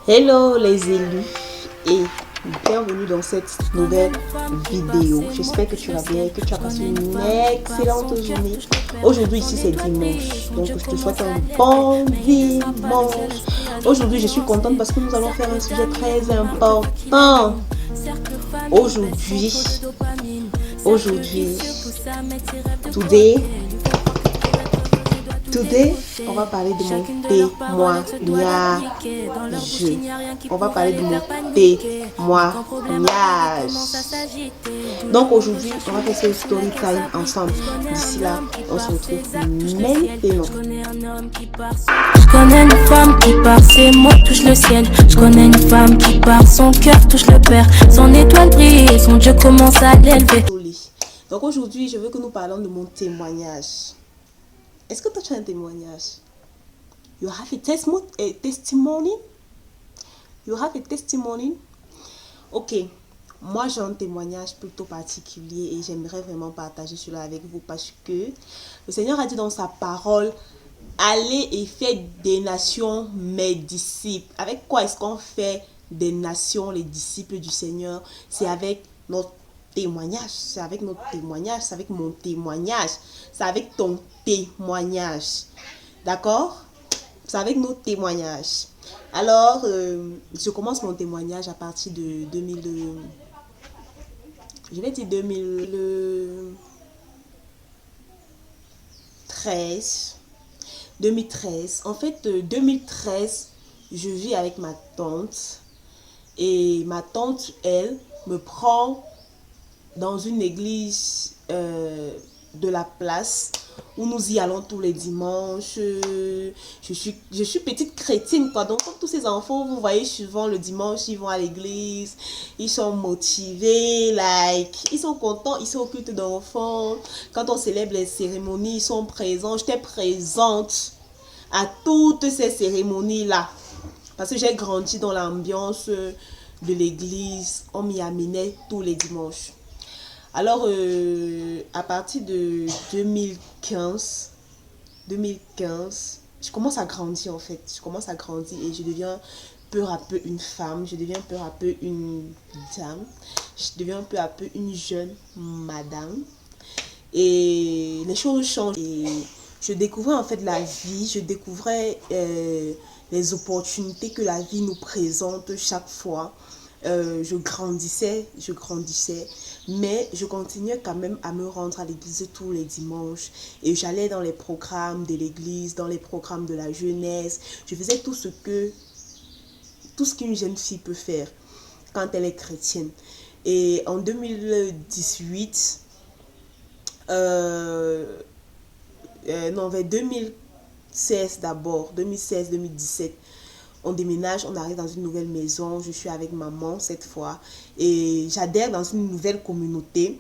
Hello les élus et bienvenue dans cette nouvelle vidéo. J'espère que tu vas bien et que tu as passé une excellente journée. Aujourd'hui ici c'est dimanche, donc je te souhaite un bon dimanche. Aujourd'hui je suis contente parce que nous allons faire un sujet très important. Aujourd'hui, today, on va parler de mon témoignage. On va parler de mon témoignage. Donc aujourd'hui, on va faire ce story time ensemble. D'ici là, on se retrouve maintenant. Je connais une femme qui par ses mots touche le ciel. Je connais une femme qui par son cœur touche le père. Son étoile brille et son Dieu commence à l'élever. Donc aujourd'hui, je veux que nous parlons de mon témoignage. Est-ce que toi tu as un témoignage? You have a testimony? You have a testimony? Ok, moi j'ai un témoignage plutôt particulier et j'aimerais vraiment partager cela avec vous parce que le Seigneur a dit dans sa parole: allez et faites des nations mes disciples. Avec quoi est-ce qu'on fait des nations les disciples du Seigneur? C'est avec notre témoignage, c'est avec notre témoignage, c'est avec mon témoignage, c'est avec ton témoignage, d'accord? C'est avec nos témoignages. Alors, je commence mon témoignage à partir de 2013. 2013. En fait, 2013, je vis avec ma tante. Et ma tante, elle, me prend dans une église de la place où nous y allons tous les dimanches. Je suis petite chrétienne, quoi. Donc, comme tous ces enfants, vous voyez, souvent le dimanche, ils vont à l'église, ils sont motivés, ils sont contents, ils sont au culte d'enfants. Quand on célèbre les cérémonies, ils sont présents. J'étais présente à toutes ces cérémonies-là. Parce que j'ai grandi dans l'ambiance de l'église. On m'y amenait tous les dimanches. Alors, à partir de 2015, je commence à grandir en fait. Je commence à grandir et je deviens peu à peu une femme. Je deviens peu à peu une dame. Je deviens peu à peu une jeune madame. Et les choses changent. Et je découvrais en fait la vie. Je découvrais les opportunités que la vie nous présente chaque fois. Je grandissais, mais je continuais quand même à me rendre à l'église tous les dimanches et j'allais dans les programmes de l'église, dans les programmes de la jeunesse. Je faisais tout ce qu'une jeune fille peut faire quand elle est chrétienne. Et en 2018, non, vers 2016 d'abord, 2016-2017, on déménage, on arrive dans une nouvelle maison. Je suis avec maman cette fois et j'adhère dans une nouvelle communauté.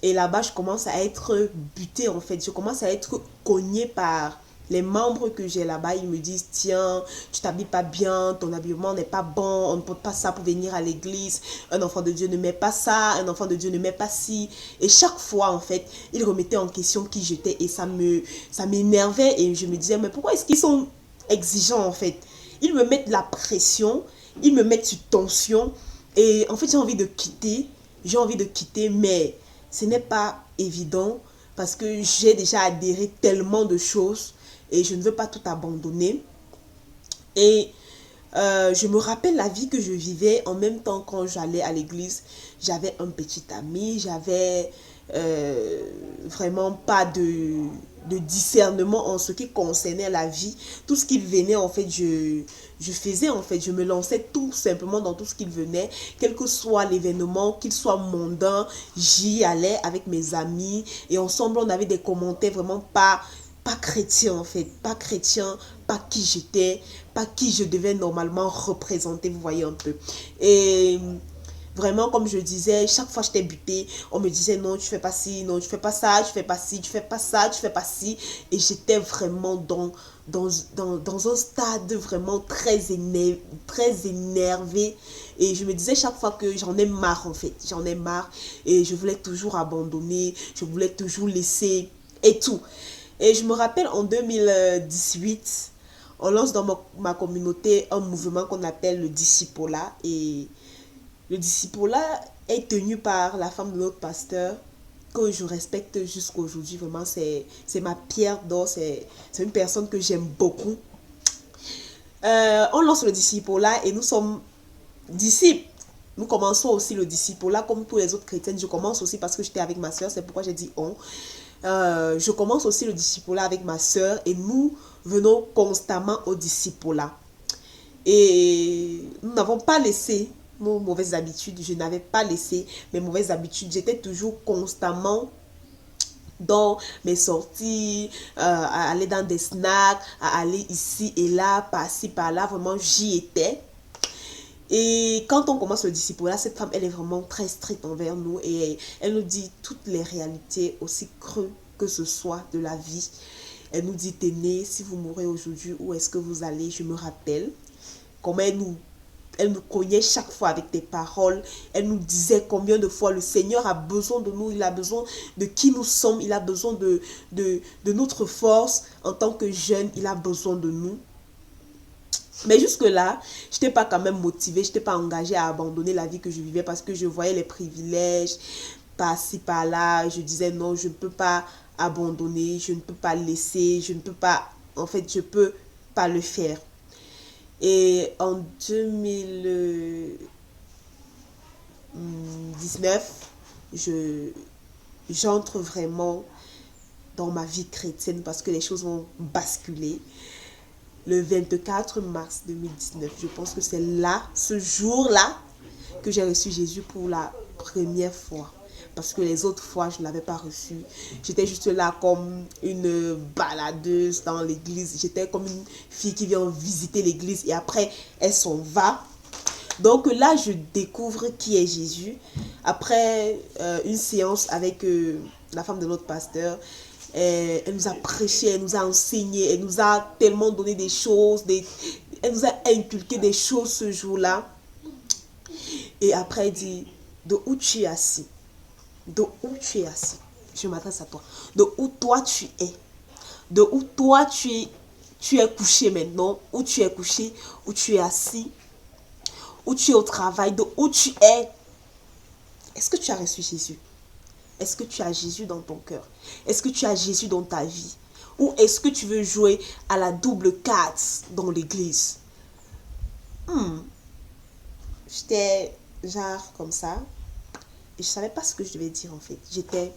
Et là-bas, je commence à être butée en fait. Je commence à être cognée par les membres que j'ai là-bas. Ils me disent: tiens, tu t'habilles pas bien, ton habillement n'est pas bon, on ne porte pas ça pour venir à l'église. Un enfant de Dieu ne met pas ça, un enfant de Dieu ne met pas ci. Et chaque fois, en fait, ils remettaient en question qui j'étais et ça m'énervait. Et je me disais: mais pourquoi est-ce qu'ils sont exigeants en fait? Ils me mettent la pression, ils me mettent sur tension. Et en fait, j'ai envie de quitter, mais ce n'est pas évident parce que j'ai déjà adhéré tellement de choses et je ne veux pas tout abandonner. Et je me rappelle la vie que je vivais en même temps quand j'allais à l'église. J'avais un petit ami, j'avais vraiment pas de discernement en ce qui concernait la vie. Tout ce qui venait, en fait, je faisais, en fait, je me lançais tout simplement dans tout ce qui venait, quel que soit l'événement, qu'il soit mondain, j'y allais avec mes amis et ensemble, on avait des commentaires vraiment pas chrétien en fait, pas chrétien, pas qui j'étais, pas qui je devais normalement représenter, vous voyez un peu. Et vraiment, comme je disais, chaque fois j'étais butée, on me disait: non, tu fais pas ci, non, tu fais pas ça, tu fais pas ci, tu fais pas ça, tu fais pas ci. Et j'étais vraiment dans un stade vraiment très énervé. Et je me disais chaque fois que j'en ai marre en fait, j'en ai marre. Et je voulais toujours abandonner, je voulais toujours laisser et tout. Et je me rappelle en 2018, On lance dans ma communauté un mouvement qu'on appelle le discipolat. Et le discipolat est tenu par la femme de notre pasteur, que je respecte jusqu'à aujourd'hui. Vraiment, c'est ma pierre d'or. C'est une personne que j'aime beaucoup. On lance le discipolat et nous sommes disciples. Nous commençons aussi le discipolat comme tous les autres chrétiennes. Je commence aussi parce que j'étais avec ma soeur. C'est pourquoi j'ai dit on. Je commence aussi le discipolat avec ma soeur et nous venons constamment au discipolat. Et nous n'avons pas laissé nos mauvaises habitudes. Je n'avais pas laissé mes mauvaises habitudes. J'étais toujours constamment dans mes sorties, à aller dans des snacks, à aller ici et là, par-ci, par-là. Vraiment, j'y étais. Et quand on commence le discipolat, cette femme, elle est vraiment très stricte envers nous et elle nous dit toutes les réalités, aussi creuses que ce soit de la vie. Elle nous dit, t'es né, si vous mourrez aujourd'hui, où est-ce que vous allez? Je me rappelle comment elle nous cognait chaque fois avec des paroles. Elle nous disait combien de fois le Seigneur a besoin de nous, il a besoin de qui nous sommes, il a besoin de notre force en tant que jeune, il a besoin de nous. Mais jusque-là, je n'étais pas quand même motivée, je n'étais pas engagée à abandonner la vie que je vivais parce que je voyais les privilèges par-ci, par-là. Je disais non, je ne peux pas abandonner, je ne peux pas laisser, je ne peux pas, en fait, je ne peux pas le faire. Et en 2019, j'entre vraiment dans ma vie chrétienne parce que les choses vont basculer. Le 24 mars 2019, je pense que c'est là, ce jour-là, que j'ai reçu Jésus pour la première fois. Parce que les autres fois, je ne l'avais pas reçu. J'étais juste là comme une baladeuse dans l'église. J'étais comme une fille qui vient visiter l'église et après, elle s'en va. Donc là, je découvre qui est Jésus. Après une séance avec la femme de notre pasteur, elle nous a prêché, elle nous a enseigné, elle nous a tellement donné des choses, elle nous a inculqué des choses ce jour-là. Et après, elle dit, de où tu es assis? De où tu es assis? Je m'adresse à toi. De où toi tu es? De où toi tu es couché maintenant? Où tu es couché? Où tu es assis? Où tu es au travail? De où tu es? Est-ce que tu as reçu Jésus? Est-ce que tu as Jésus dans ton cœur? Est-ce que tu as Jésus dans ta vie? Ou est-ce que tu veux jouer à la double carte dans l'église? J'étais genre comme ça. Et je ne savais pas ce que je devais dire en fait. J'étais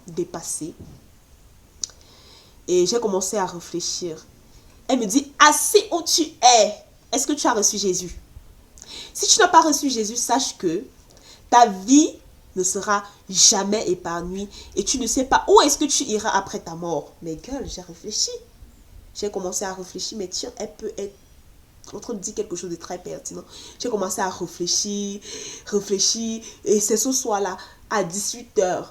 dépassée. Et j'ai commencé à réfléchir. Elle me dit, assis où tu es, est-ce que tu as reçu Jésus? Si tu n'as pas reçu Jésus, sache que ta vie ne sera jamais épargnée et tu ne sais pas où est-ce que tu iras après ta mort. Mais gueule, j'ai réfléchi. J'ai commencé à réfléchir, mais tiens, elle peut être en train de dire quelque chose de très pertinent. J'ai commencé à réfléchir, et c'est ce soir-là, à 18h,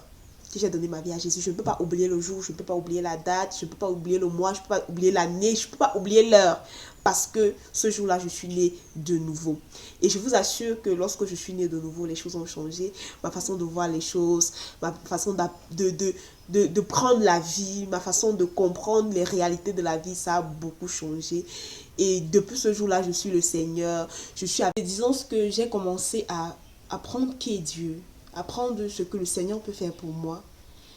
que j'ai donné ma vie à Jésus. Je ne peux pas oublier le jour, je ne peux pas oublier la date, je ne peux pas oublier le mois, je ne peux pas oublier l'année, je ne peux pas oublier l'heure. Parce que ce jour-là, je suis née de nouveau. Et je vous assure que lorsque je suis née de nouveau, les choses ont changé. Ma façon de voir les choses, ma façon de prendre la vie, ma façon de comprendre les réalités de la vie, ça a beaucoup changé. Et depuis ce jour-là, je suis le Seigneur. Je suis avec... Disons que j'ai commencé à apprendre qui est Dieu, apprendre ce que le Seigneur peut faire pour moi.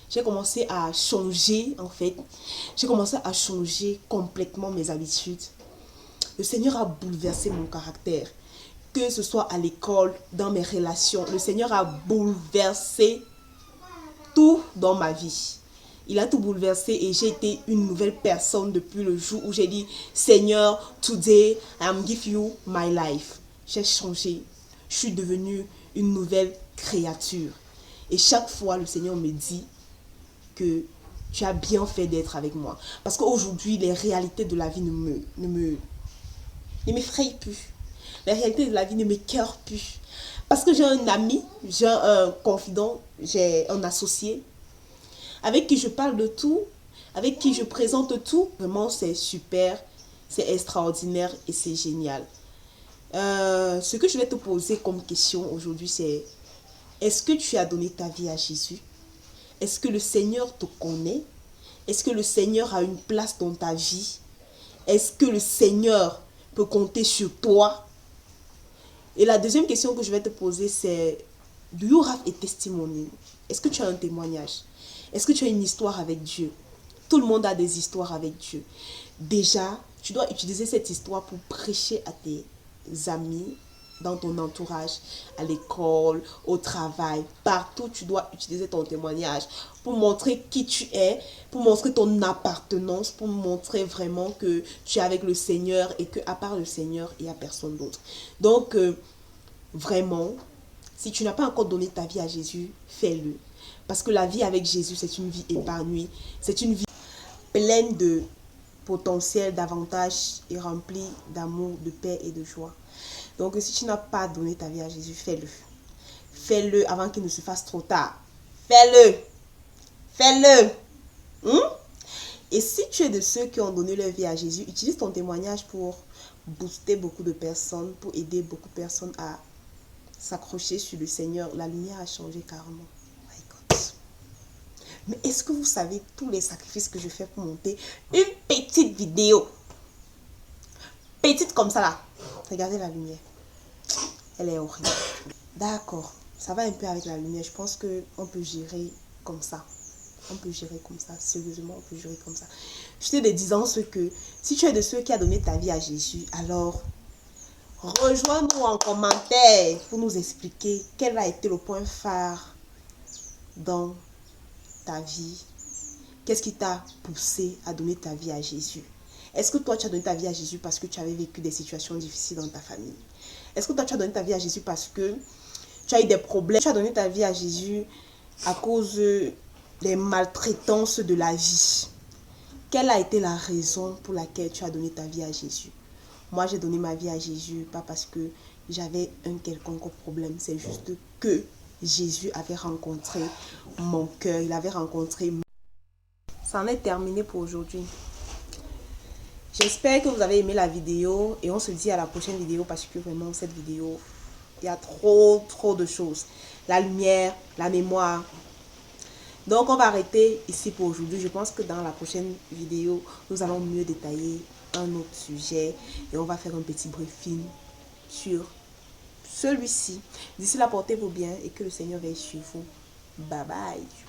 J'ai commencé à changer, en fait. J'ai commencé à changer complètement mes habitudes. Le Seigneur a bouleversé mon caractère. Que ce soit à l'école, dans mes relations. Le Seigneur a bouleversé tout dans ma vie. Il a tout bouleversé et j'ai été une nouvelle personne depuis le jour où j'ai dit Seigneur, today I am give you my life. J'ai changé. Je suis devenue une nouvelle créature. Et chaque fois, le Seigneur me dit que tu as bien fait d'être avec moi. Parce qu'aujourd'hui, les réalités de la vie ne m'effrayent plus. Les réalités de la vie ne m'écœurent plus. Parce que j'ai un ami, j'ai un confident, j'ai un associé avec qui je parle de tout, avec qui je présente tout. Vraiment, c'est super, c'est extraordinaire et c'est génial. Ce que je vais te poser comme question aujourd'hui, c'est est-ce que tu as donné ta vie à Jésus? Est-ce que le Seigneur te connaît? Est-ce que le Seigneur a une place dans ta vie? est-ce que le Seigneur peut compter sur toi? Et la deuxième question que je vais te poser, c'est: do you have a testimony? Est-ce que tu as un témoignage? Est-ce que tu as une histoire avec Dieu? Tout le monde a des histoires avec Dieu. Déjà, tu dois utiliser cette histoire pour prêcher à tes amis, dans ton entourage, à l'école, au travail, partout. Tu dois utiliser ton témoignage pour montrer qui tu es, pour montrer ton appartenance, pour montrer vraiment que tu es avec le Seigneur et qu'à part le Seigneur, il n'y a personne d'autre. Donc, vraiment, si tu n'as pas encore donné ta vie à Jésus, fais-le. Parce que la vie avec Jésus, c'est une vie épanouie. C'est une vie pleine de potentiel, d'avantages et remplie d'amour, de paix et de joie. Donc, si tu n'as pas donné ta vie à Jésus, fais-le. Fais-le avant qu'il ne se fasse trop tard. Fais-le. Fais-le. Et si tu es de ceux qui ont donné leur vie à Jésus, utilise ton témoignage pour booster beaucoup de personnes, pour aider beaucoup de personnes à s'accrocher sur le Seigneur. La lumière a changé carrément. My God. Mais est-ce que vous savez tous les sacrifices que je fais pour monter une petite vidéo? Petite comme ça là. Regardez la lumière. Elle est horrible. D'accord. Ça va un peu avec la lumière. Je pense qu'on peut gérer comme ça. On peut gérer comme ça. Sérieusement, on peut gérer comme ça. Je te disant ce que si tu es de ceux qui a donné ta vie à Jésus, alors rejoins-nous en commentaire pour nous expliquer quel a été le point phare dans ta vie. Qu'est-ce qui t'a poussé à donner ta vie à Jésus? Est-ce que toi, tu as donné ta vie à Jésus parce que tu avais vécu des situations difficiles dans ta famille? Est-ce que toi, tu as donné ta vie à Jésus parce que tu as eu des problèmes? Tu as donné ta vie à Jésus à cause des maltraitances de la vie? Quelle a été la raison pour laquelle tu as donné ta vie à Jésus? Moi, j'ai donné ma vie à Jésus, pas parce que j'avais un quelconque problème. C'est juste que Jésus avait rencontré mon cœur. Il avait rencontré... Ça en est terminé pour aujourd'hui. J'espère que vous avez aimé la vidéo et on se dit à la prochaine vidéo parce que vraiment cette vidéo, il y a trop de choses. La lumière, la mémoire. Donc on va arrêter ici pour aujourd'hui. Je pense que dans la prochaine vidéo, nous allons mieux détailler un autre sujet et on va faire un petit briefing sur celui-ci. D'ici là, portez-vous bien et que le Seigneur veille sur vous. Bye bye.